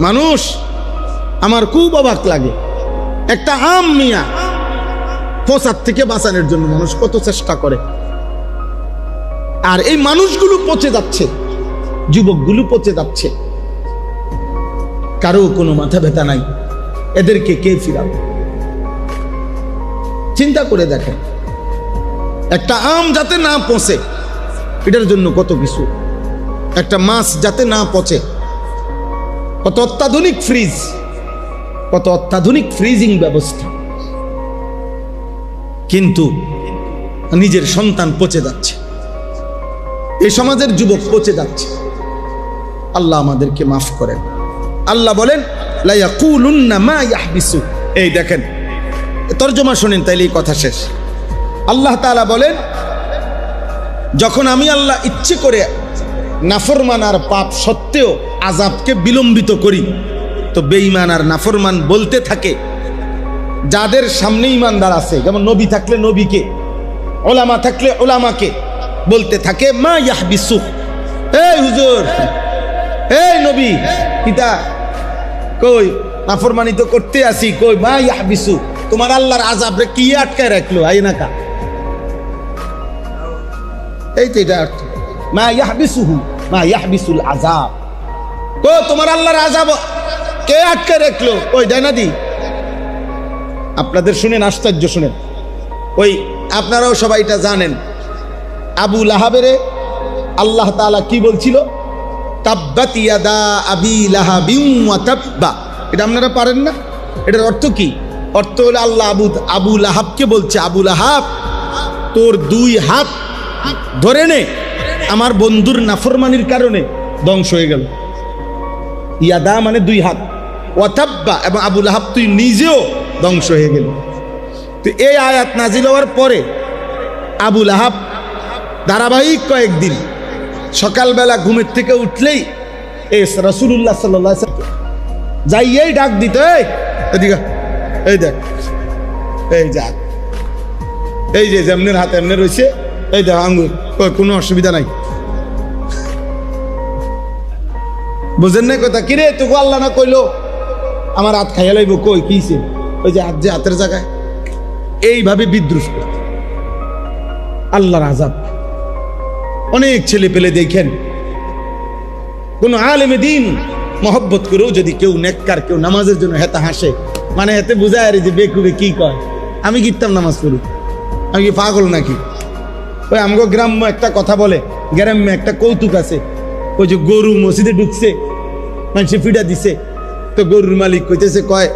মানুষ আমার খুব অবাক লাগে, একটা আম মিয়া পচার থেকে বাঁচানোর জন্য মানুষ কত চেষ্টা করে, আর এই মানুষগুলো পচে যাচ্ছে, যুবকগুলো পচে যাচ্ছে, কারো কোনো মাথা ব্যথা নাই, এদেরকে কে ফিরাবে? চিন্তা করে দেখেন, একটা আম যাতে না পচে এটার জন্য কত কিছু, একটা মাছ যাতে না পচে কত অত্যাধুনিক ফ্রিজ, কত অত্যাধুনিক ফ্রিজিং ব্যবস্থা, কিন্তু নিজের সন্তান পচে যাচ্ছে, এই সমাজের যুবক পচে যাচ্ছে। আল্লাহ আমাদেরকে মাফ করেন। আল্লাহ বলেন লা ইয়াকুলুন্না মা ইয়াহবিসু, এই দেখেন তরজমা শুনেন তাইলে এই কথা শেষ। আল্লাহ তাআলা বলেন, যখন আমি আল্লাহ ইচ্ছে করে নাফরমান আর পাপ সত্ত্বেও আযাবকে বিলম্বিত করি, তো বেঈমান আর নাফরমান বলতে থাকে, যাদের সামনে ঈমানদার আছে, যেমন নবী থাকলে নবীকে, ওলামা থাকলে ওলামাকে, বলতে থাকে মা ইয়াহবিসু, এই হুজুর, এই নবী, কিতা কই নাফরমানি তো করতে আসি, কই মা ইয়াহবিসু, তোমার আল্লাহর আযাব রে কি আটকায় রাখলো, আইনাকা, এই তো এটা মা ইয়াহবিসুহু মা ইয়াহবিসুল আযাব, কো তোমার আল্লাহর আযাব কে আটকে রাখলো, ওই ডাইনাদি। আপনাদের শুনেন, আশ্চর্য শুনেন, ওই আপনারাও সবাই এটা জানেন, আবু লাহাবের আল্লাহ তাআলা কি বলছিল, তাব্বাত ইয়াদা আবি লাহাবিন ওয়া তাব্বা, এটা আপনারা পারেন না? এটার অর্থ কি? অর্থ হলো আল্লাহ আবু লাহাবকে বলছে, আবু লাহাব তোর দুই হাত ধরে নে, আমার বন্ধুর নাফরমানির কারণে ধ্বংস হয়ে গেল। ইয়াদা মানে দুই হাত, ওয়া তাব্বা, এবং আবু লাহাব তুই নিজেও ধ্বংস হয়ে গেল। তো এই আয়াত নাজিল হওয়ার পরে আবু লাহাব ধারাবাহিক কয়েকদিন সকালবেলা ঘুমের থেকে উঠলেই এই রাসূলুল্লাহ সাল্লাল্লাহু আলাইহি ওয়াসাল্লাম যাইয়েই ডাক দিত, এদিকে, এই দেখ, এই যা, এই যে যেমনের হাতে এমনি রয়েছে, এই দেখ আঙ্গুর, কোনো অসুবিধা নাই, বুঝেন না কথা? কিরে তোকে আল্লাহ না কইলো আমার হাত খাইয়া লাইব, কই কিছে, ওই যে হাত, যে হাতের জায়গায়, এইভাবে বিদ্রুপ করত। আল্লাহর আযাব। অনেক ছেলে পেলে দেখেন, কোন আলেমে দিন মহব্বত করেও যদি কেউ নেককার, কেউ নামাজের জন্য হেতা হাসে, মানে হেতে বুঝায় যে বেকুবে কি কয়, আমি গিতাম নামাজ পড়ি, আমি কি পাগল নাকি? ওই আমগো গ্রাম্য একটা কথা বলে, গ্রাম্য একটা কৌতুক আছে, ওই যে গরু মসজিদে ঢুকছে, মানুষে ফিডা দিছে, তো গরুর মালিক কইতেছে, কয়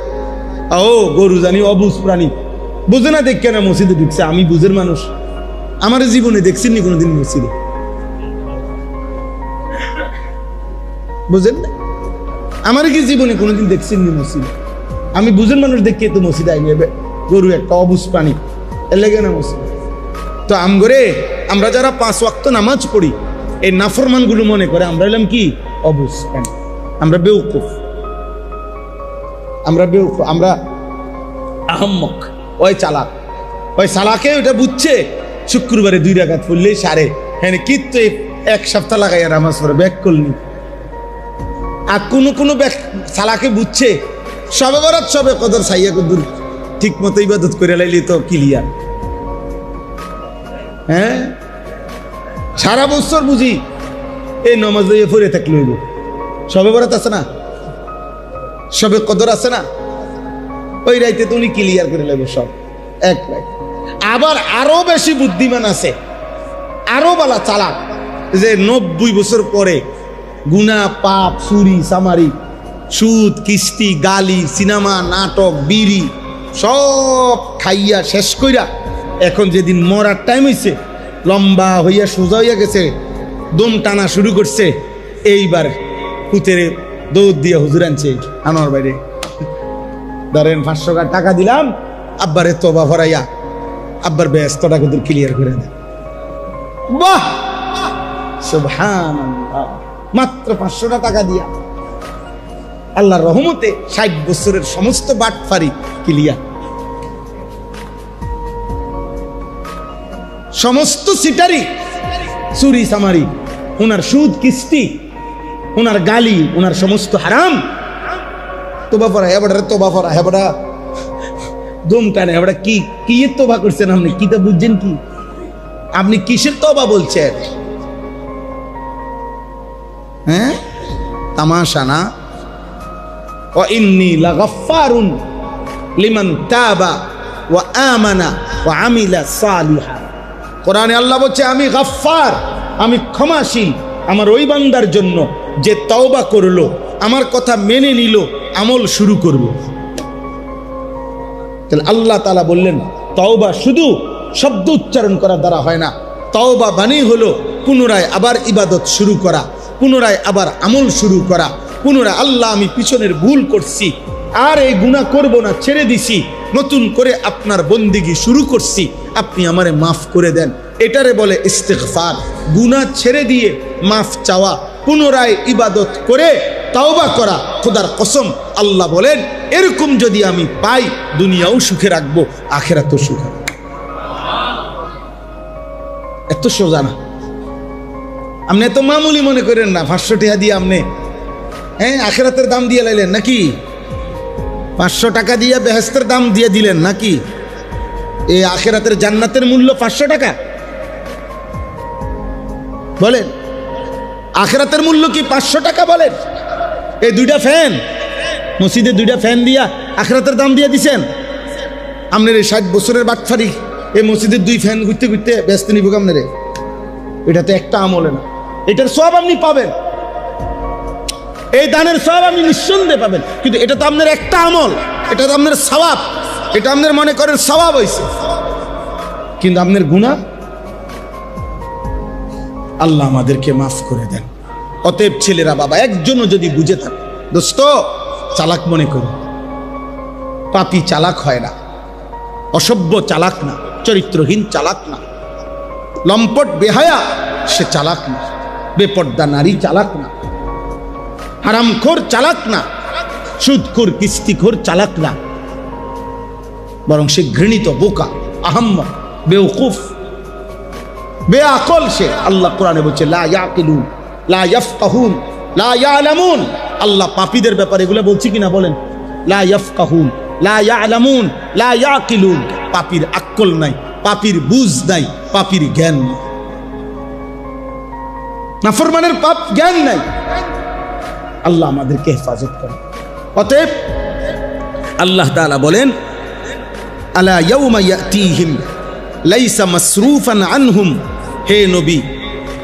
ও গরু জানি অবুঝ প্রাণী, বুঝে না দেখ কেন মসজিদে ঢুকছে, আমি বুঝের মানুষ, আমার জীবনে দেখছেননি কোনোদিন মসজিদে, বুঝেন না? আমার কি জীবনে কোনোদিন দেখছেননি মসজিদে, আমি বুঝের মানুষ দেখে তো মসজিদে আই নেবে, গরু একটা অবুঝ প্রাণী, এর লেগে না মসজিদ। তো আমগরে আমরা যারা 5 ওয়াক্ত নামাজ পড়ি, এই নাফরমান গুলো মনে করে আমরা এলাম কি অবুঝ প্রাণী, আমরা বেউকুফ, আমরা আহম্মক, ওই চালাক, ওই চালাকে ওটা বুঝছে শুক্রবারে 2 রাকাত পড়লে সারে, হ্যাঁ কিন্তু 1 সপ্তাহ লাগাইয়া নামাজ পড়ে ব্যাক করলি। আর কোনো চালাকে বুঝছে সবে বরাত সবে কদর সাইয়া কদুর ঠিক মতো ইবাদত করে লাইলি তো ক্লিয়ার। হ্যাঁ, সারা বছর বুঝি এই নামাজ লইয়া পড়ে থাকলে হইব, সবে বরাত আছে না, সবে কদর আছে না, ওই রাইতে তো উনি ক্লিয়ার করে লাগবে সব এক রাত। আবার আরো বেশি বুদ্ধিমান আছে, আরো বালা চালাক, যে 90 বছর পরে গুনাহ, পাপ, চুরি, চামারি, সুদ, কিস্তি, গালি, সিনেমা, নাটক, বিড়ি সব খাইয়া শেষ কইরা এখন যেদিন মরার টাইম হইছে, লম্বা হইয়া সোজা হইয়া গেছে, দম টানা শুরু করছে, এইবার পুতেরে দৌড় দিয়ে হুজুর আনছে আনোয়ার বাইরে, ধরেন 500 টাকা দিলাম, আব্বারে তোবা ভরাইয়া আব্বার ব্যস্ত টাকা তোর ক্লিয়ার করে দেন। বাহ, সুবহানাল্লাহ, মাত্র 500 টাকা দিয়া আল্লাহর রহমতে 60 বছরের সমস্ত বাটফারি ক্লিয়ার, সমস্ত সিটারি, চুরি চামারি, ওনার সুদ কিস্তি, ওনার গালি, ওনার সমস্ত হারাম তোবা পড়া হেবাটা তোবা পড়া হেবাটা দম টানে হেবাটা কি কি তোবা করছেন আপনি? কি তা বুঝছেন কি? আপনি কিসের তওবা বলছেন? হ্যাঁ, তামাশা না? ওয়া ইন্নী লাগাফফারুন লিমান তাবা ওয়া আমানা ওয়া আমিলা সালিহা। কোরআনে আল্লাহ বলছে আমি গাফফার, আমি ক্ষমাশীল আমার ওই বান্দার জন্য যে তওবা করলো, আমার কথা মেনে নিল, আমল শুরু করলো। তাহলে আল্লাহ তাআলা বললেন তওবা শুধু শব্দ উচ্চারণ করা দ্বারা হয় না, তওবা মানে হলো পুনরায় আবার ইবাদত শুরু করা, পুনরায় আবার আমল শুরু করা, পুনরায় আল্লাহ আমি পিছনের ভুল করছি, আর এই গুনাহ করব না, ছেড়ে দিছি, নতুন করে আপনার বন্দিগি শুরু করছি, আপনি আমারে মাফ করে দেন। এটারে বলে ইস্তিগফার। গুনাহ ছেড়ে দিয়ে মাফ চাওয়া, পুনরায় ইবাদত করে তওবা করা। খোদার কসম আল্লাহ বলেন এরকম যদি আমি পাই, দুনিয়াও সুখে রাখবো, আখিরাতও সুখে। এত সোজা না। আপনি এত মামুলি মনে করেন না। 500 টাকা দিয়ে আপনি আখিরাতের দাম দিয়ে লাইলেন নাকি? 500 টাকা দিয়ে বেহেশতের দাম দিয়ে দিলেন নাকি? এই আখিরাতের জান্নাতের মূল্য 500 টাকা? বলেন, আখিরাতের মূল্য কি 500 টাকা? বলেন। এই 2টা ফ্যান মসজিদে, 2টা ফ্যান দিয়া আখিরাতের দাম দিয়ে দিছেন। আপনার এই 60 বছরের বাটফারি, এই মসজিদের 2 ফ্যান ঘুরতে ঘুরতে ব্যস্ত নিব আপনার। এটা তো একটা আমলে না। এটার সব আপনি পাবেন, এই দানের সব আপনি নিঃসন্দেহে পাবেন, কিন্তু এটা তো আপনার একটা আমল, এটা তো আপনার সওয়াব, এটা আপনার মনে করেন সওয়াব হইছে, কিন্তু আপনার গুনাহ। আল্লাহ আমাদেরকে মাফ করে দেন। অতএব ছেলেরা, বাবা একজনও যদি বুঝে থাকে, দোস্ত চালাক মনে করুন, পাপী চালাক হয় না, অসভ্য চালাক না, চরিত্রহীন চালাক না, লম্পট বেহায়া সে চালাক না, বেপর্দা নারী চালাক না, হারামখোর চালাক না, সুদখোর কিস্তিখোর চালাক না, বরং সে ঘৃণিত, বোকা, আহাম্মক, বেওকুফ, বেআকল সে। আল্লাহ কোরআনে বলছে লা ইয়াকিলুন লা ইয়াফকাহুন লা ইয়ালামুন। আল্লাহ পাপীদের ব্যাপারে এগুলো বলছি কিনা বলেন? লা ইয়াফকাহুন লা ইয়ালামুন লা ইয়াকিলুন। পাপীর আকল নাই, পাপীর বুঝ নাই, পাপীর জ্ঞান নাই, নাফরমানের পাপ জ্ঞান নাই। আল্লাহ আমাদেরকে হেফাজত করেন। অতএব আল্লাহ তাআলা বলেন আলা ইয়াউমা ইয়াতিহিম লাইসা মাসরুফান আনহুম। হে নবী,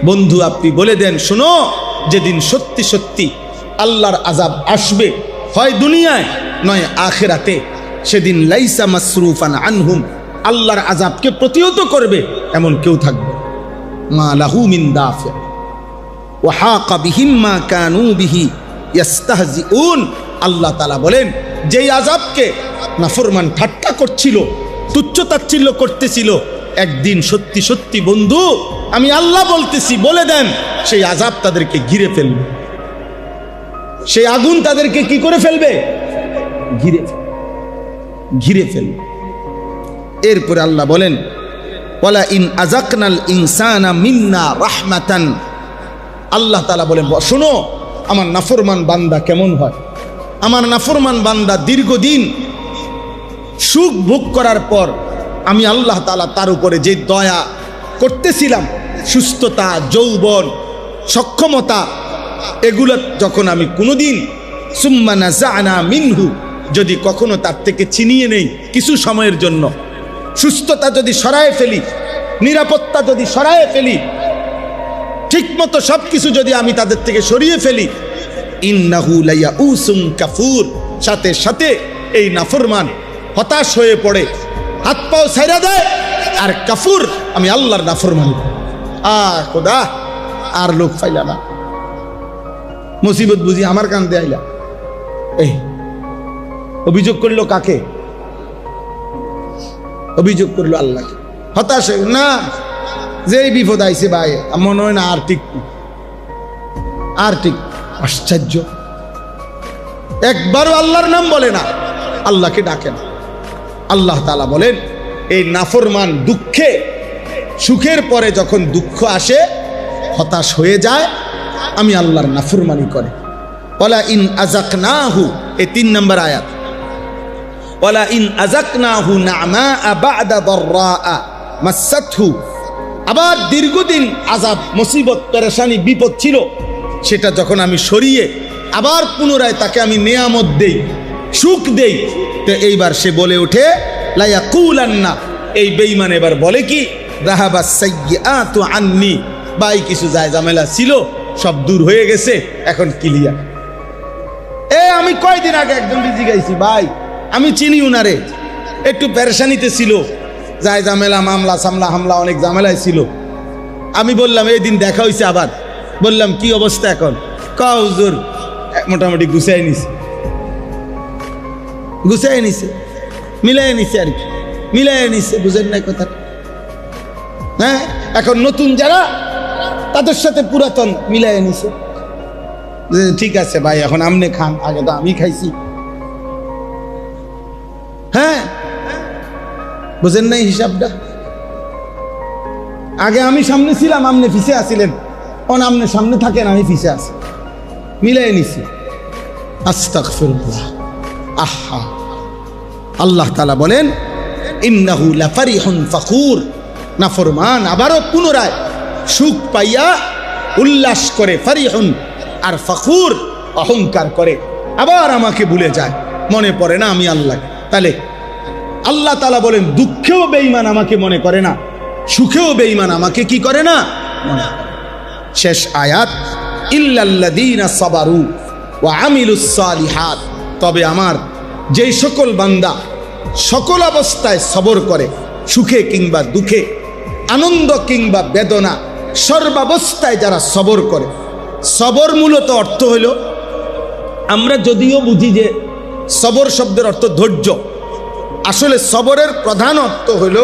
বন্ধু আপনি বলে দেন, শোনো, যেদিন সত্যি সত্যি আল্লাহর আযাব আসবে, হয় দুনিয়ায় নয় আখিরাতে, সেদিন লাইসা মাসরুফান আনহুম, আল্লাহর আযাবকে প্রতিহত করবে এমন কেউ থাকবে মা লাহু মিন দাফি ওয়া হাকা বিহিম মা কানু বিহি ইস্তাহজিউন। আল্লাহ তাআলা বলেন, যেই আযাবকে নাফরমান ঠাট্টা করছিল, তুচ্ছ-তাচ্ছিল্য করতেছিল, একদিন সত্যি সত্যি বন্ধু আমি আল্লাহ বলতেছি, বলে দেন সেই আযাব তাদেরকে ঘিরে ফেলবে, সেই আগুন তাদেরকে কি করে ফেলবে? ঘিরে ফেলবে। এরপরে আল্লাহ বলেন ওয়ালা ইন আযাকনাল ইনসানা মিন্না রাহমাতান। আল্লাহ তাআলা বলেন, শোনো আমার নাফরমান বান্দা কেমন হয়। আমার নাফরমান বান্দা দীর্ঘদিন সুখ ভোগ করার পর আমি আল্লাহ তাআলা তার উপরে যে দয়া করতেছিলাম, সুস্থতা, যৌবন, সক্ষমতা, এগুলো যখন আমি কোনোদিন সুম্মা নাযা'না মিনহু, যদি কখনো তার থেকে ছিনিয়ে নেই কিছু সময়ের জন্য, সুস্থতা যদি সরায়ে ফেলি, নিরাপত্তা যদি সরায়ে ফেলি, ঠিকমতো সবকিছু যদি আমি তাদের থেকে সরিয়ে ফেলি, ইন্নাহু লায়াউসুন কাফুর, সাথে সাথে এই নাফরমান হতাশ হয়ে পড়ে, হাত পাও ছাইড়া দেয়, আর কাফুর, আমি আল্লাহর নাফরমানি। খোদা আর লোক ফাইলা না, মুসিবত বুঝি আমার কান্দে আইলা। এই অভিযোগ করলো কাকে? অভিযোগ করলো আল্লাহকে। হতাশ না, যেই বিপদ আইছে ভাই মনে হয় না আর ঠিক, আর ঠিক। আশ্চর্য, একবারও আল্লাহর নাম বলে না, আল্লাহকে ডাকে না। আল্লাহ তাআলা বলেন, এই নাফরমান দুঃখে, সুখের পরে যখন দুঃখ আসে, হতাশ হয়ে যায়, আমি আল্লাহর নাফরমানি করে। ওয়ালা ইন আযাকনাহু এই 3 নম্বর আয়াত, ওয়ালা ইন আযাকনাহু না'মা বা'দা দাররা মাসাতহু, আবার দীর্ঘদিন আযাব, মুসিবত, পেরেশানি, বিপদ ছিল, সেটা যখন আমি সরিয়ে আবার পুনরায় তাকে আমি নেয়ামত দেই, সুখ দেই, তো এইবার সে বলে ওঠে লা ইয়াকুলান্না, এই বেঈমান এবার বলে কি, যাহাবাস সাইয়্যাতু আন্নি, ভাই কিছু যায় ঝামেলা ছিল সব দূর হয়ে গেছে, এখন ক্লিয়ার। আমি কয়দিন আগে একজন জিজ্ঞাসি, ভাই আমি চিনি উনারে, একটু পেরেশানিতে ছিল, যায় ঝামেলা, মামলা সামলা হামলা অনেক ঝামেলায় ছিল। আমি বললাম এই দিন দেখা হয়েছে, আবার বললাম কি অবস্থা এখন, হুজুর মোটামুটি গুছাই নিছে মিলাই নিছে আর কি, মিলাই নিছে, বুঝেন না কথা। হ্যাঁ, এখন নতুন যারা তাদের সাথে পুরাতন মিলাই নিছে, ঠিক আছে ভাই এখন আমনে খান, আগে তো আমি খাইছি। হ্যাঁ, বুঝেন নাই হিসাবটা, আগে আমি সামনে ছিলাম, আমনে পিছে আসিলেন, আমনে সামনে থাকেন, আমি পিছে আছি, মিলাই নিছি। আস্তাগফিরুল্লাহ। আহা, আল্লাহ তাআলা বলেন ইন্নাহু লাফারিহুন ফাখুর, নাফরমান আবারও পুনরায় সুখ পাইয়া উল্লাস করে, ফারিহুন আর ফাখুর অহংকার করে, আবার আমাকে ভুলে যায়, মনে পড়ে না আমি আল্লাহ। তাহলে আল্লাহ তাআলা বলেন দুঃখেও বেঈমান আমাকে মনে করে না, সুখেও বেঈমান আমাকে কি করে না। শেষ আয়াত, ইল্লাল্লাযীনা সাবারু ওয়া আমিলুস সালিহাত, তবে আমার যেই সকল বান্দা সকল অবস্থায় সবর করে, সুখে কিংবা দুঃখে, আনন্দ কিংবা বেদনা, সর্বাবস্থায় যারা সবর করে। সবর মূলত অর্থ হইল, আমরা যদিও বুঝি যে সবর শব্দের অর্থ ধৈর্য, আসলে সবরের প্রধান অর্থ হইল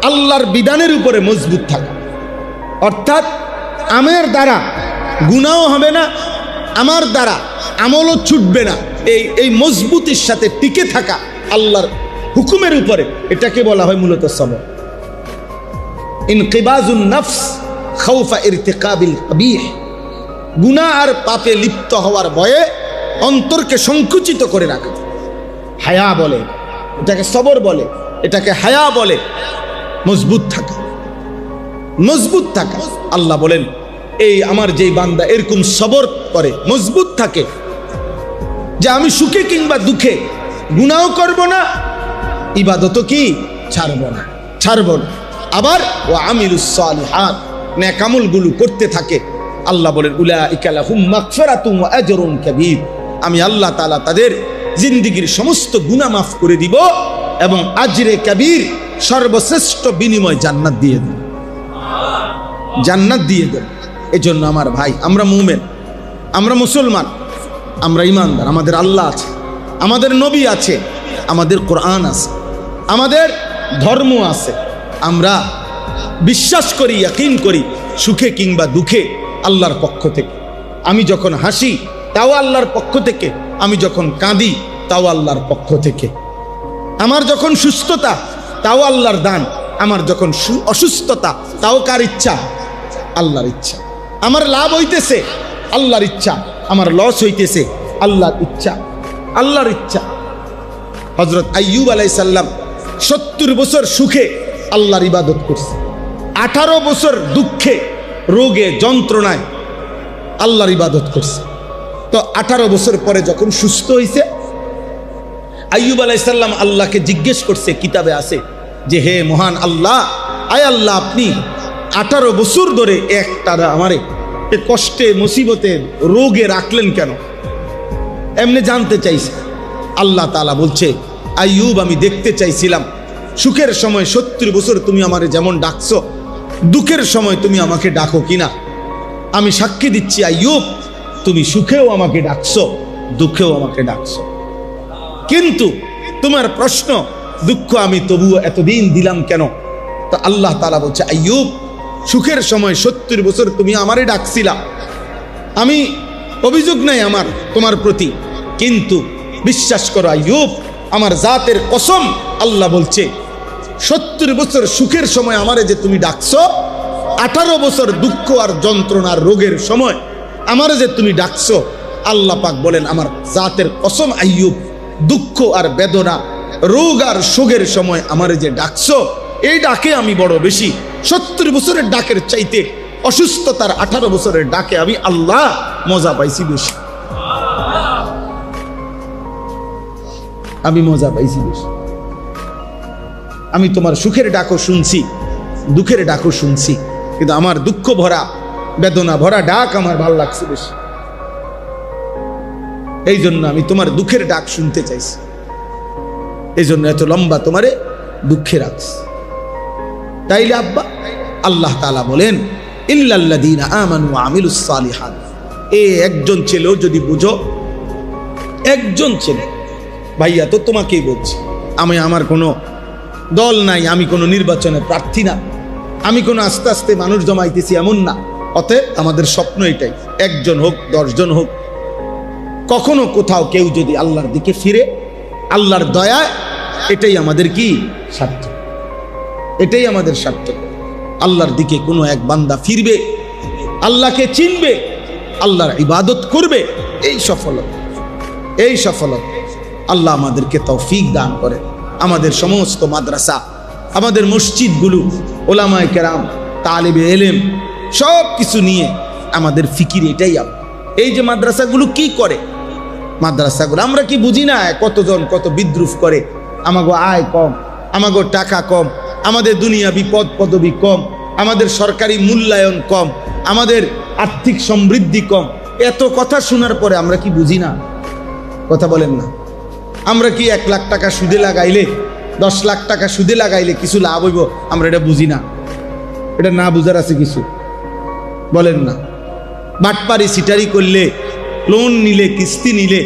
আল্লাহর বিধানের উপরে মজবুত থাকা, অর্থাৎ আমার দ্বারা গুনাহও হবে না, আমার দ্বারা আমলও ছুটবে না, এই মজবুতির সাথে টিকে থাকা আল্লাহর হুকুমের উপরে, এটাকে বলা হয় মূলত সবর। ইনকিবাজুন নফস খাউফা ইরতিকাবিল কবিহ, গুনাহ আর পাপে লিপ্ত হওয়ার ভয়ে অন্তরকে সংকুচিত করে রাখা, হায়া বলে এটাকে, সবর বলে এটাকে, হায়া বলে। মজবুত থাকা, মজবুত থাকা। আল্লাহ বলেন এই আমার যেই বান্দা এরকম সবর করে, মজবুত থাকে, যে আমি সুখে কিংবা দুঃখে গুনাহ করব না, ইবাদতও কি ছাড়ব না। আবার ও আমিলুস সালিহাত, নেক আমলগুলো করতে থাকে। আল্লাহ বলেন উলাইকা লাহুম মাগফিরাতুন ওয়া আজরুন কাবীর, আমি আল্লাহ তাআলা তাদের জিন্দেগীর সমস্ত গুনাহ মাফ করে দিব এবং আজরে কবীর, সর্বশ্রেষ্ঠ বিনিময় জান্নাত দিয়ে দেব, জান্নাত দিয়ে দেব। এজন্য আমার ভাই, আমরা মুমিন, আমরা মুসলমান, আমরা ঈমানদার, আমাদের আল্লাহ আছে, আমাদের নবী আছে, আমাদের কোরআন আছে, আমাদের ধর্ম আছে। আমরা বিশ্বাস করি, ইয়াকিন করি, সুখে কিংবা দুঃখে আল্লাহর পক্ষ থেকে। আমি যখন হাসি তাও আল্লাহর পক্ষ থেকে, আমি যখন কাঁদি তাও আল্লাহর পক্ষ থেকে, আমার যখন সুস্থতা তাও আল্লাহর দান, আমার যখন অসুস্থতা তাও কার ইচ্ছা? আল্লাহর ইচ্ছা। আমার লাভ হইতেছে আল্লাহর ইচ্ছা, আমার লস হইতেছে আল্লাহর ইচ্ছা, আল্লাহর ইচ্ছা। হযরত আইয়ুব আলাইহিস সালাম 70 বছর সুখে আল্লাহর ইবাদত করছে, 18 বছর দুঃখে, রোগে, যন্ত্রণায় আল্লাহর ইবাদত করছে। তো 18 বছর পরে যখন সুস্থ হয়েছে, আইয়ুব আলাইহিস সালাম আল্লাহকে জিজ্ঞেস করছে, কিতাবে আছে যে হে মহান আল্লাহ, আয় আল্লাহ আপনি 18 বছর ধরে একটানা আমারে এ কষ্টে, মুসিবতে, রোগে রাখলেন কেন? এমনি জানতে চাইছে। আল্লাহ তাআলা বলছে, আইয়ুব আমি দেখতে চাইছিলাম সুখের সময় 70 বছর তুমি আমারে যেমন ডাকছো, দুঃখের সময় তুমি আমাকে ডাকো কিনা। আমি সাক্ষী দিচ্ছি আইয়ুব, তুমি সুখেও আমাকে ডাকছো, দুঃখেও আমাকে ডাকছো, কিন্তু তোমার প্রশ্ন দুঃখ আমি তবুও এতদিন দিলাম কেন? তো আল্লাহ তাআলা বলছে, আইয়ুব সুখের সময় 70 বছর তুমি আমারে ডাকছিলা, আমি অভিযোগ নাই আমার তোমার প্রতি, কিন্তু বিশ্বাস করো আইয়ুব, আমার জাতের কসম, আল্লাহ বলছে 70 বছর সুখের সময় আমারে যে তুমি ডাকছো, 18 বছর দুঃখ আর যন্ত্রণার রোগের সময় আমারে যে তুমি ডাকছো, আল্লাহ পাক বলেন, আমার জাতের কসম আইয়ুব, দুঃখ আর বেদনা, রোগ আর শোকের সময় আমারে যে ডাকছো, এই ডাকে আমি বড় বেশি। 70 বছরের ডাকের চাইতে অসুস্থতার 18 বছরের ডাকে আমি আল্লাহ মজা পাইছি বেশি। আমি মজা পাইছি বেশি। আমি তোমার সুখের ডাকও শুনছি, দুঃখের ডাকও শুনছি, কিন্তু আমার দুঃখ ভরা বেদনা ভরা ডাক আমার ভালো লাগছে বেশি। এই জন্য আমি তোমার দুঃখের ডাক শুনতে চাইছি, এই জন্য এত লম্বা তোমারে দুঃখে রাখছি। তাইলে আব্বা আল্লাহ তাআলা বলেন, ইল্লাল্লাযীনা আমানু ওয়া আমিলুস সালিহাত। একজন ছেলেও যদি বুঝো, একজন ছেলে, ভাইয়া তো তোমাকেই বলছি, আমার কোনো দল নাই, আমি কোনো নির্বাচনে প্রার্থী না, আমি কোনো আস্তে আস্তে মানুষ জমাইতেছি এমন না। অতএব আমাদের স্বপ্ন এটাই, একজন হোক 10 জন হোক, কখনো কোথাও কেউ যদি আল্লাহর দিকে ফিরে, আল্লাহর দয়া, এটাই আমাদের কি স্বার্থ, এটাই আমাদের স্বার্থ। আল্লাহর দিকে কোনো এক বান্দা ফিরবে, আল্লাহকে চিনবে, আল্লাহর ইবাদত করবে, এই সফলতা, এই সফলতা আল্লাহ আমাদেরকে তৌফিক দান করে। আমাদের সমস্ত মাদ্রাসা, আমাদের মসজিদগুলো, ওলামায়ে কেরাম, তালিবে এলেম, সব কিছু নিয়ে আমাদের ফিকির এটাই। এই যে মাদ্রাসাগুলো কি করে, মাদ্রাসাগুলো আমরা কি বুঝি না? কতজন কত বিদ্রুপ করে, আমাগো আয় কম, আমাগো টাকা কম, আমাদের দুনিয়া বিপদ পদবী কম, আমাদের সরকারি মূল্যায়ন কম, আমাদের আর্থিক সমৃদ্ধি কম। এত কথা শোনার পরে আমরা কি বুঝি না? কথা বলেন না? আমরা কি 1 লাখ টাকা সুদে লাগাইলে, 10 লাখ টাকা সুদে লাগাইলে কিছু লাভ হইব? আমরা এটা বুঝি না? এটা না বুঝার আছে কিছু? বলেন না? বাটপারি সিটারি করলে, লোন নিলে, কিস্তি নিলে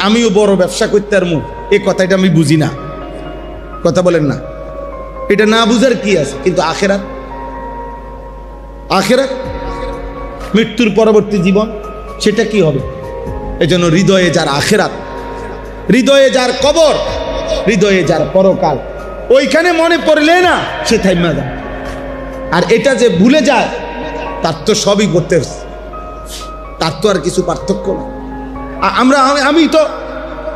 আমিও বড় ব্যবসা করতে পারবো, এই কথাটা আমি বুঝি না? কথা বলেন না? এটা না বুঝার কি আছে? কিন্তু আখেরাত, আখেরাত মৃত্যুর পরবর্তী জীবন, সেটা কি হবে? এজন্য হৃদয়ে যার আখেরাত, হৃদয়ে যার কবর, হৃদয়ে যার পরকাল, ওইখানে মনে পড়লে না সে থাইমা যায়। আর এটা যে ভুলে যায়, তার তো সবই করতে, তার তো আর কিছু পার্থক্য না। আমি তো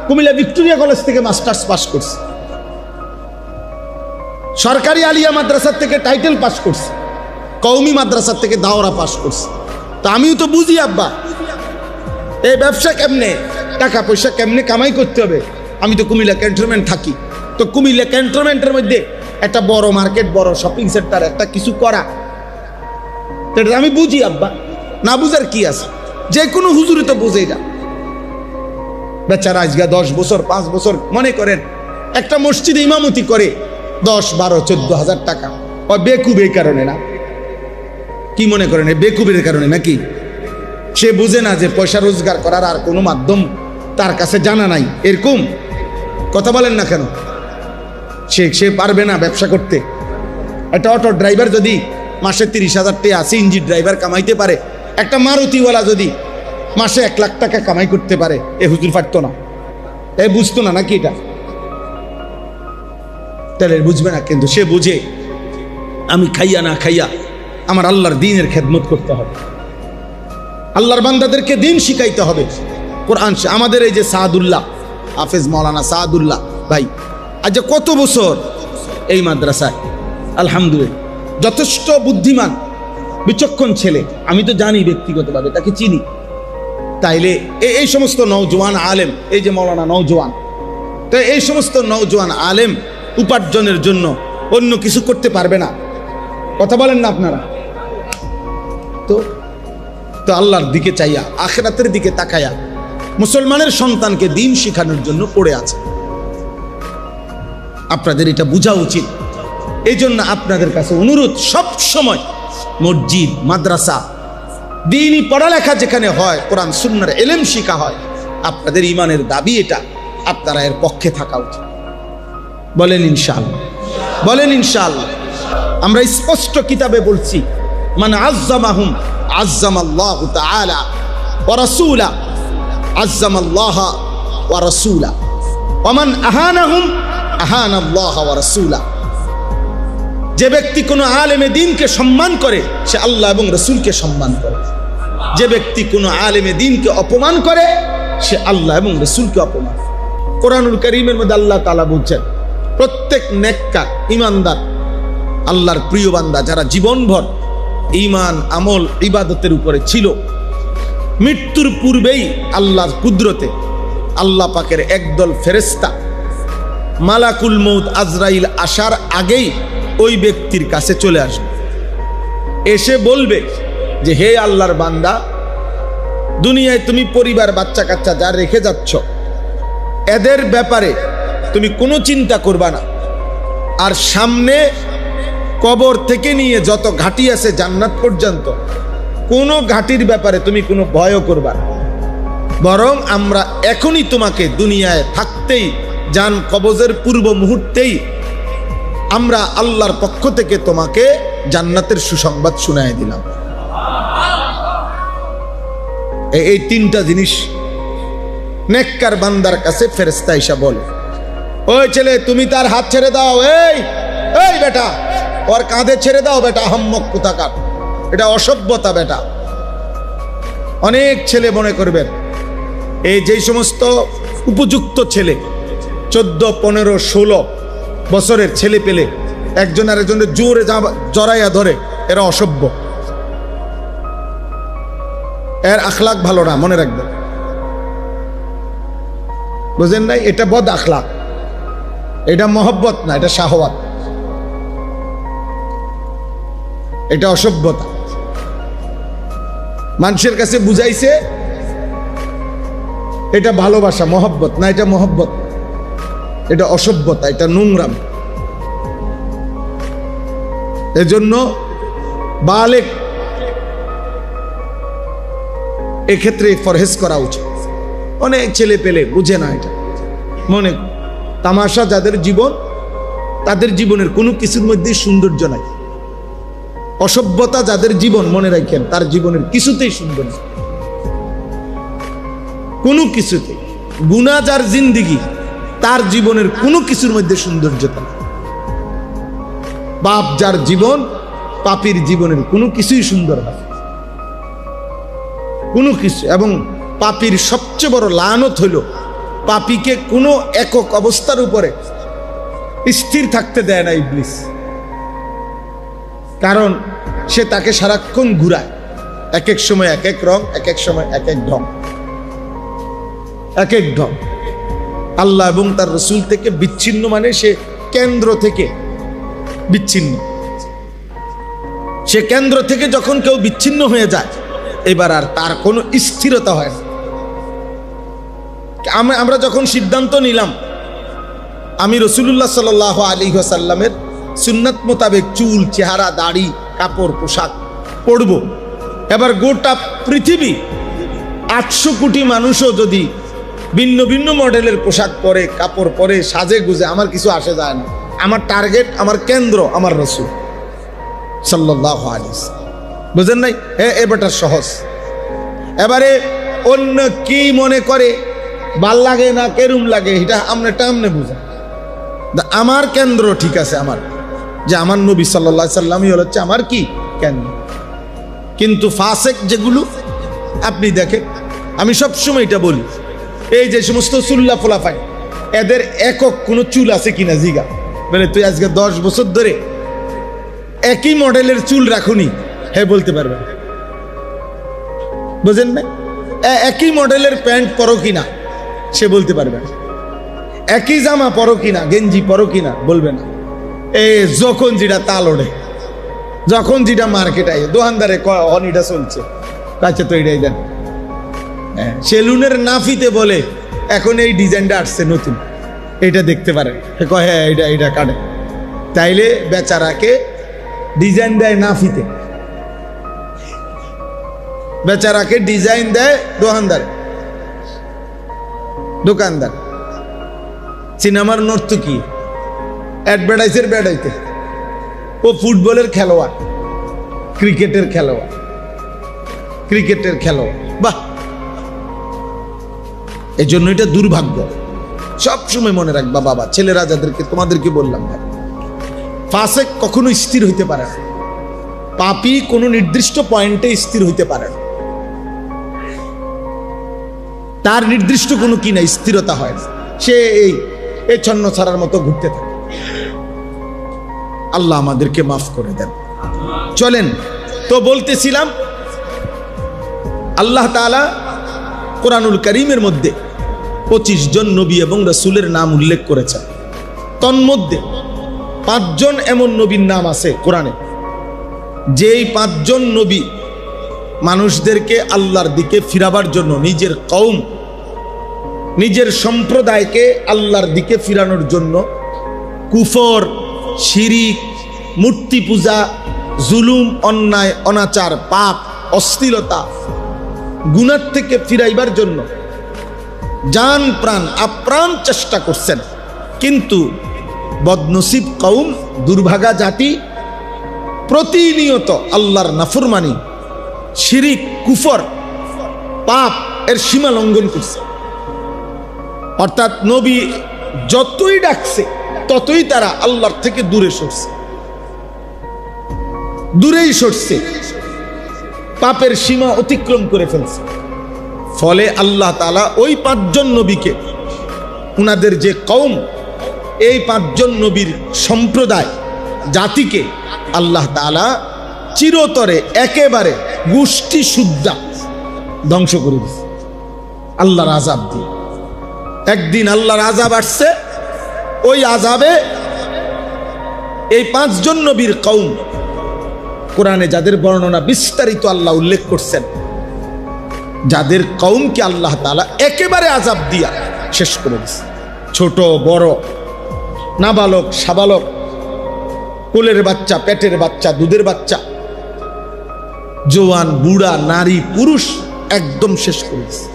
কুমিল্লা ভিক্টোরিয়া কলেজ থেকে মাস্টার্স পাস করছি, সরকারি আলিয়া মাদ্রাসার থেকে টাইটেল পাস করছি, কওমি মাদ্রাসার থেকে দাওরা পাস করছি। তো আমিও তো বুঝি আব্বা, এই ব্যবসা কেমনে, টাকা পয়সা কেমনে কামাই করতে হবে। আমি তো কুমিল্লা ক্যান্টনমেন্ট থাকি, তো কুমিল্লা ক্যান্টনমেন্টের মধ্যে একটা বড় মার্কেট, বড় শপিং সেন্টার, একটা কিছু করা, আমি বুঝি আব্বা। না বুঝার কি আছে? যে কোনো হুজুরি তো বুঝে এটা। বেচারা আজকে 10 বছর 5 বছর মনে করেন একটা মসজিদে ইমামতি করে, 10, 12, 14 হাজার টাকা। ও বেকুব এই কারণে না? কি মনে করেন বেকুবের কারণে নাকি? সে বুঝে না যে পয়সা রোজগার করার আর কোনো মাধ্যম তার কাছে জানা নাই, এরকম কথা বলেন না কেন? সে পারবে না ব্যবসা করতে। একটা অটো ড্রাইভার যদি মাসে 30,000 টাকা, সিএনজি ড্রাইভার কামাইতে পারে, একটা মারুতিওয়ালা যদি মাসে 1 লাখ টাকা কামাই করতে পারে, এ হুজুর পারতো না? এ বুঝতো না নাকি? এটা তাহলে বুঝবে না, কিন্তু সে বুঝে আমি খাইয়া না খাইয়া আমার আল্লাহর দ্বীনের খেদমত করতে হবে, আল্লাহর বান্দাদেরকে দ্বীন শিখাইতে হবে। কোরআন আমাদের এই যে সাদুল্লাহ, হাফেজ মাওলানা সাদুল্লাহ ভাই, আজ কত বছর এই মাদ্রাসায়, আলহামদুলিল্লাহ, যথেষ্ট বুদ্ধিমান বিচক্ষণ ছেলে। আমি তো জানি ব্যক্তিগতভাবে, তাকে চিনি। তাইলে এই সমস্ত নওজোয়ান আলেম, এই যে মাওলানা নওজোয়ান, তো এই সমস্ত নওজোয়ান আলেম উপার্জনের জন্য অন্য কিছু করতে পারবে না। কথা বলেন না আপনারা? তো আল্লাহর দিকে চাইয়া, আখিরাতের দিকে তাকায়া মুসলমানের সন্তানকে দ্বীন শিখানোর জন্য পড়ে আছে। আপনাদের এটা বোঝা উচিত। এই জন্য আপনাদের কাছে অনুরোধ, সব সময় মসজিদ, মাদ্রাসা, দ্বীনি পড়ালেখা যেখানে হয়, কোরআন সুন্নাহর ইলম শিখা হয়, আপনাদের ঈমানের দাবি এটা, আপনারা এর পক্ষে থাকা উচিত। বলেন ইনশাআল্লাহ? বলেন ইনশাআল্লাহ? আমরা স্পষ্ট কিতাবে বলছি, মান আযযামাহুম আযযামাল্লাহু তাআলা ওয়া রাসূলা, আযযামাল্লাহ ওয়া রাসূলা, ওয়া মান আহানাহুম আহানাল্লাহ ওয়া রাসূলা। যে ব্যক্তি কোনো আলেমে দ্বীনকে সম্মান করে, সে আল্লাহ এবং রাসূলকে সম্মান করে। যে ব্যক্তি কোনো আলেমে দ্বীনকে অপমান করে সে আল্লাহ এবং রাসূলকে অপমান। কোরআনুল কারীমের মধ্যে আল্লাহ তাআলা বলছেন প্রত্যেক নেককার ঈমানদার আল্লাহর প্রিয় বান্দা যারা জীবনভর ঈমান আমল ইবাদতের উপরে ছিল, মৃত্যুর পূর্বেই আল্লাহর কুদরতে আল্লাহ পাকের একদল ফেরেশতা মালাকুল মউত আজরাইল আসার আগেই ওই ব্যক্তির কাছে চলে আসবে, এসে বলবে যে হে আল্লাহর বান্দা, দুনিয়ায় তুমি পরিবার বাচ্চা কাচ্চা যা রেখে যাচ্ছ এদের ব্যাপারে তুমি কোনো চিন্তা করবা না, আর সামনে কবর থেকে নিয়ে যত ঘাটি আছে জান্নাত পর্যন্ত কোনো ঘাটির ব্যাপারে তুমি কোনো ভয়ও করবা না, বরং আমরা এখনই তোমাকে দুনিয়ায় থাকতেই জান কবজের পূর্ব মুহূর্তেই আমরা আল্লাহর পক্ষ থেকে তোমাকে জান্নাতের সুসংবাদ শুনায় দিলাম। এই তিনটা জিনিস নেককার বান্দার কাছে ফেরেশতা এসে বলে, ওই ছেলে তুমি তার হাত ছেড়ে দাও, এই বেটা ওর কাঁধে ছেড়ে দাও বেটা, আহাম্মক কোথাকার, এটা অসভ্যতা বেটা। অনেক ছেলে মনে করবেন এই যে সমস্ত উপযুক্ত ছেলে 14, 15, 16 বছরের ছেলে পেলে একজন আরেকজনের জোরে জড়াইয়া ধরে, এরা অসভ্য, এর আখলাক ভালো না, মনে রাখবেন, বুঝেন নাই? এটা বদ আখলাক, এটা মহব্বত না, এটা শাহওয়াত, এটা অসভ্যতা। মানুষের কাছে বুঝাইছে এটা ভালোবাসা, মহব্বত না, এটা মহব্বত, এটা অসভ্যতা, এটা নোংরাম। এজন্য বালেক এক্ষেত্রে ফরহেজ করা উচিত। অনেক ছেলে পেলে বুঝে না এটা, মনে তামাশা যাদের জীবন, তাদের জীবনের কোনো কিছুর মধ্যে সৌন্দর্য নাই। অসভ্যতা যাদের জীবন, মনে রাখেন তার জীবনের কিছুতেই সুন্দর না, কোনো কিছুতে। গুনাহ যার জিন্দিগি, তার জীবনের কোনো কিছুর মধ্যে সৌন্দর্যতা নেই। পাপ যার জীবন, পাপীর জীবনের কোনো কিছুই সুন্দর না, কোনো কিছু। এবং পাপীর সবচেয়ে বড় লানত হইল পাপীকে কোনো একক অবস্থার উপরে স্থির থাকতে দেয় না ইবলিস, কারণ সে তাকে সারাক্ষণ ঘুরায়, এক এক সময় এক এক রং, এক এক সময় এক এক ঢং, এক এক ঢং। আল্লাহ এবং তার রসুল থেকে বিচ্ছিন্ন মানে সে কেন্দ্র থেকে বিচ্ছিন্ন। সে কেন্দ্র থেকে যখন কেউ বিচ্ছিন্ন হয়ে যায়, এবার আর তার কোনো স্থিরতা হয় না। আমরা যখন সিদ্ধান্ত নিলাম আমি রাসূলুল্লাহ সাল্লাল্লাহু আলাইহি ওয়াসাল্লামের সুন্নাত মোতাবেক চুল, চেহারা, দাড়ি, কাপড়, পোশাক পরব, এবার গোটা পৃথিবী 800 কোটি মানুষও যদি ভিন্ন ভিন্ন মডেলের পোশাক পরে, কাপড় পরে, সাজে গুজে, আমার কিছু আসে যায় না। আমার টার্গেট, আমার কেন্দ্র আমার রাসূল সাল্লাল্লাহু আলাইহি ওয়াসাল্লাম। বুঝেন নাই? এবারটা সহজ। এবারে অন্য কি মনে করে, ভাল লাগে না কেরুম লাগে, এটা আমরা টামনে বুঝা। আমার কেন্দ্র ঠিক আছে, আমার যে আমার নবী সাল্লাল্লাহু আলাইহি সাল্লামই হচ্ছে আমার কি কেন্দ্র। কিন্তু ফাসেক যেগুলো আপনি দেখেন, আমি সবসময় এটা বলি, এই যে সমস্ত চুল্লা ফোলাফাই, এদের একক কোনো চুল আছে কিনা জিগা, বলে তুই আজকে 10 বছর ধরে একই মডেলের চুল রাখুনি, হে বলতে পারবে। বুঝেন না? একই মডেলের প্যান্ট পরো কিনা সে বলতে পারবে না, একই জামা পরো কিনা, গেঞ্জি পরো কিনা বলবে না। যখন যেটা তাল ওঠে, যখন যেটা মার্কেট আয়, দোকানদারে অনিটা চলছে, আচ্ছা তো এটাই দেন। সেলুনের নাফিতে বলে এখন এই ডিজাইনটা আসছে নতুন, এটা দেখতে পারে, কয় হ্যাঁ এটা কাটে, তাইলে বেচারাকে ডিজাইন দেয় নাফিতে, বেচারাকে ডিজাইন দেয় দোকানদার। সিনেমার নর্তকী অ্যাডভার্টাইজের বেড়াইতে, ও ফুটবলের খেলোয়াড়, ক্রিকেটের খেলোয়াড়, বাহ। এই জন্য এটা দুর্ভাগ্য। সবসময় মনে রাখবা বাবা, ছেলেরা যাদেরকে তোমাদেরকে বললাম, ভাই ফাসেক কখনো স্থির হইতে পারে না, পাপী কোনো নির্দিষ্ট পয়েন্টে স্থির হইতে পারে না। তার নির্দিষ্ট কোনো কি নাই, স্থিরতা হয় না, সে এই ছন্ন ছাড়ার মতো ঘুরতে থাকে। আল্লাহ আমাদেরকে মাফ করে দেন। চলেন, তো বলতেছিলাম আল্লাহ তাআলা কোরআনুল কারীমের মধ্যে 25 জন নবী এবং রাসূলের নাম উল্লেখ করেছেন। তন্মধ্যে 5 জন এমন নবীর নাম আছে কোরআনে, যেই 5 জন নবী মানুষদেরকে আল্লাহর দিকে ফিরাবার জন্য, নিজের কওম, নিজের সম্প্রদায়কে আল্লাহর দিকে ফিরানোর জন্য কুফর, শিরিক, মূর্তি পূজা, জুলুম, অন্যায়, অনাচার, পাপ, অশ্লীলতা, গুনাহ থেকে ফিরাইবার জন্য জান প্রাণ আপ্রাণ চেষ্টা করছেন। কিন্তু বদনসিব কওম, দুর্ভাগা জাতি প্রতিনিয়ত আল্লাহর নাফরমানি, শিরিক, কুফর, পাপ এর সীমা লঙ্ঘন করছে। অর্থাৎ নবী যতই ডাকছে ততই তারা আল্লাহর থেকে দূরেই সরছে, পাপের সীমা অতিক্রম করে ফেলছে। ফলে আল্লাহ তাআলা ওই 5 জন নবীকে, উনাদের যে কওম, এই 5 জন নবীর সম্প্রদায়, জাতিকে আল্লাহ তাআলা চিরতরে একেবারে গোষ্ঠী শুদ্ধা ধ্বংস করে দিয়েছে আল্লাহর আযাব দিয়ে। একদিন আল্লাহর আযাব আসছে, ওই আযাবে এই 5 জন নবীর কওম, কোরআনে যাদের বর্ণনা বিস্তারিত আল্লাহ উল্লেখ করছেন, যাদের কওমকে আল্লাহ তাআলা একেবারে আযাব দিয়া শেষ করে দিয়েছে। ছোট বড়, নাবালক সাবালক, কোলের বাচ্চা, পেটের বাচ্চা, দুধের বাচ্চা, জওয়ান, বুড়া, নারী, পুরুষ, একদম শেষ করে দিয়েছে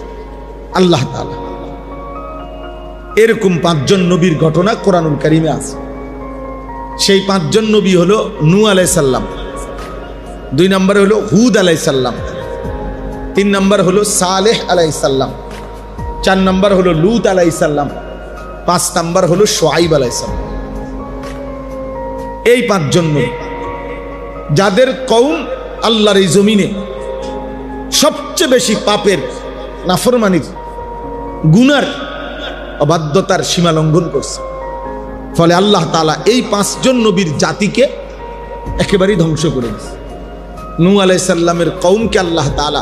আল্লাহ তাআলা। এরকম 5 জন নবীর ঘটনা কোরআনুল কারীমে আছে। সেই 5 জন নবী হলো নূহ আলাইহিস সালাম, 2 নম্বরে হলো হুদ আলাইহিস সালাম, 3 নম্বর হলো সালেহ আলাইহিস সালাম, 4 নম্বর হলো লূত আলাইহিস সালাম, 5 নম্বর হলো শুআইব আলাইহিস সালাম। এই 5 জন নবী, যাদের কওম আল্লাহর এই জমিনে সবচেয়ে বেশি পাপের, নাফরমানির, গুনার, অবাধ্যতার সীমা লঙ্ঘন করছে। ফলে আল্লাহ তাআলা এই 5 জন নবীর জাতিকে একেবারেই ধ্বংস করে দিয়েছে। নূহ আলাইহিস সালামের কওমকে আল্লাহ তাআলা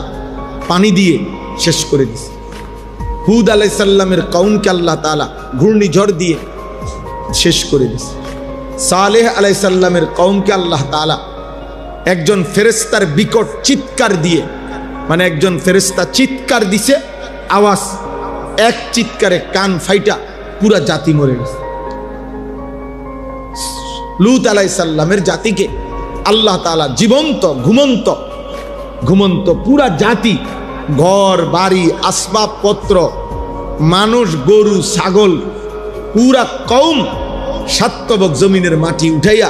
পানি দিয়ে শেষ করে দিয়েছে। হুদ আলাইহিস সালামের কওমকে আল্লাহ তাআলা ঘূর্ণিঝড় দিয়ে শেষ করে দিয়েছে। সালেহ আলাইহিস সালামের কওমকে আল্লাহ তাআলা একজন ফেরেশতার বিকট চিৎকার দিয়ে, মানে একজন ফেরেশতা চিৎকার দিছে, আওয়াজ, এক চিৎকারে কান ফাইটা পুরা জাতি মরে গেছে। লূত আলাইহিস সালামের জাতিকে আল্লাহ তাআলা জীবন্ত, ঘুমন্ত পুরা জাতি, ঘর বাড়ি, আসবাবপত্র, মানুষ, গরু, ছাগল, পুরা কওম সাতবক জমিনের মাটি উঠাইয়া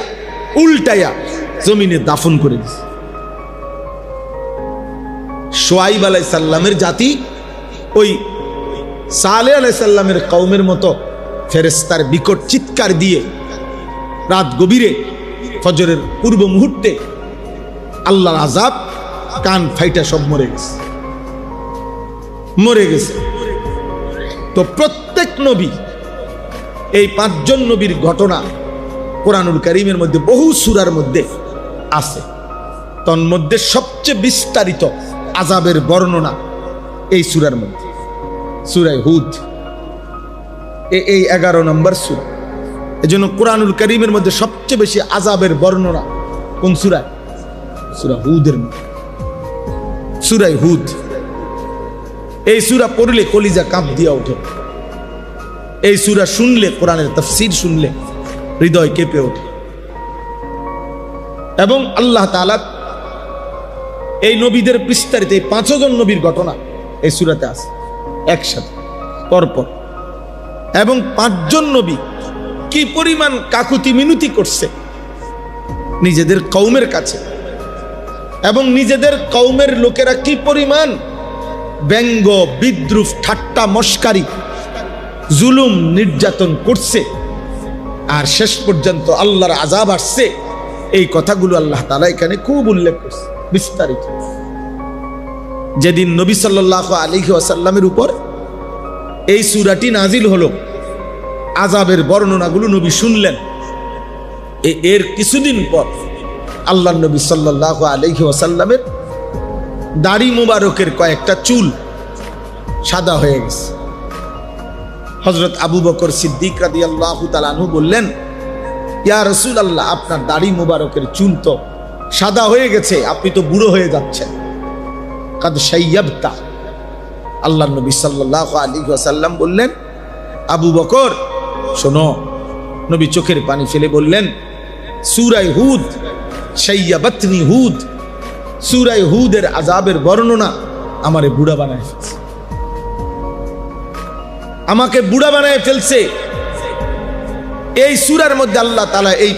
উল্টাইয়া জমিনে দাফন করে দিছে। শুআইব আলাইহিস সালামের জাতি ওই সালেহ আলাইহিস সালামের কওমের মতো ফেরেশতার বিকট চিৎকার দিয়ে রাত গভীরে, ফজরের পূর্ব মুহূর্তে আল্লাহর আযাব, কান ফাইটা সব মরে গেছে। তো প্রত্যেক নবী, এই 5 জন নবীর ঘটনা কোরআনুল কারীমের মধ্যে বহু সূরার মধ্যে আছে। তন্মধ্যে সবচেয়ে বিস্তারিত আযাবের বর্ণনা এই সূরার মধ্যে, সূরা হুদ, এই 11 নম্বর সূরা। এজন্য কোরআনুল কারীমের মধ্যে সবচেয়ে বেশি আযাবের বর্ণনা কোন সূরায়? সূরা হুদের মধ্যে, সূরা হুদ। এই সূরা পড়লে কলিজা কাঁপ দিয়া ওঠে। এই সূরা শুনলে, কোরআনের তাফসীর শুনলে হৃদয় কেঁপে ওঠে। এবং আল্লাহ তাআলা এই নবীদের বিস্তারিত, এই 5 জন নবীর ঘটনা এই সূরাতে আছে একসাথে পরপর। এবং 5 জন নবী কি পরিমাণ কাকুতি মিনতি করছে নিজেদের কওমের কাছে, এবং নিজেদের কওমের লোকেরা কি পরিমাণ ব্যঙ্গ, বিদ্রুপ, ঠাট্টা, মস্কারি, জুলুম, নির্যাতন করছে, আর শেষ পর্যন্ত আল্লাহর আযাব আসছে। এই কথাগুলো আল্লাহ তাআলা এখানে খুব উল্লেখ করছে বিস্তারিত। যেদিন নবী সাল্লাল্লাহু আলাইহি ওয়াসাল্লামের উপর এই সূরাটি নাজিল হলো, আযাবের বর্ণনাগুলো নবী শুনলেন। এর কিছুদিন পর আল্লাহর নবী সাল্লাল্লাহু আলাইহি ওয়াসাল্লামের দাড়ি মুবারকের কয়েকটা চুল সাদা হয়ে গেছে। হযরত আবু বকর সিদ্দিক রাদিয়াল্লাহু তাআলা আনহু বললেন, ইয়া রাসূলুল্লাহ, আপনার দাড়ি মুবারকের চুল তো সাদা হয়ে গেছে, আপনি তো বুড়ো হয়ে যাচ্ছেন। কাদ শাইয়াবতা। আল্লাহর নবী সাল্লাল্লাহু আলাইহি ওয়াসাল্লাম বললেন, আবু বকর শোনো। নবী চোখের পানি ফেলে বললেন, সূরা হুদ, শাইয়াবাতনি হুদ, সূরা হুদের আযাবের বর্ণনা আমারে বুড়া বানায় ফেলছে, আমাকে বুড়া বানায় ফেলছে। এই সূরার মধ্যে আল্লাহ তাআলা এই